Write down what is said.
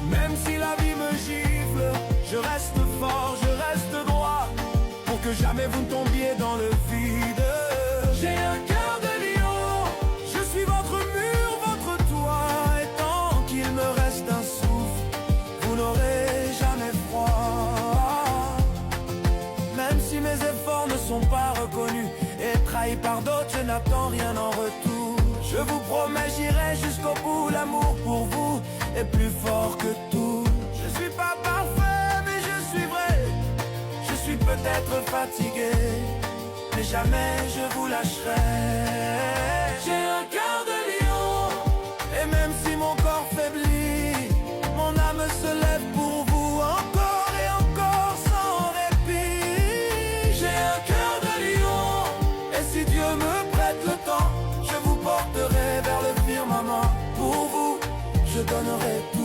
Même si la vie me gifle, je reste fort, je reste droit, pour que jamais vous ne tombiez dans le vide. J'ai un cœur de lion, je suis votre mur, votre toit, et tant qu'il me reste un souffle, vous n'aurez jamais froid. Même si mes efforts ne sont pas reconnus et trahis par d'autres, je n'attends rien en retour. Je vous promets, j'irai jusqu'au bout, l'amour pour vous est plus fort que tout. Je suis pas parfait, mais je suis vrai. Je suis peut-être fatigué, mais jamais je vous lâcherai. J'ai un cœur de lion, et même si mon corps faiblit, mon âme se lève pour vous encore et encore sans répit. J'ai un cœur de lion, et si Dieu me prête le temps, je vous porterai vers le firmament. Pour vous, je donnerai tout.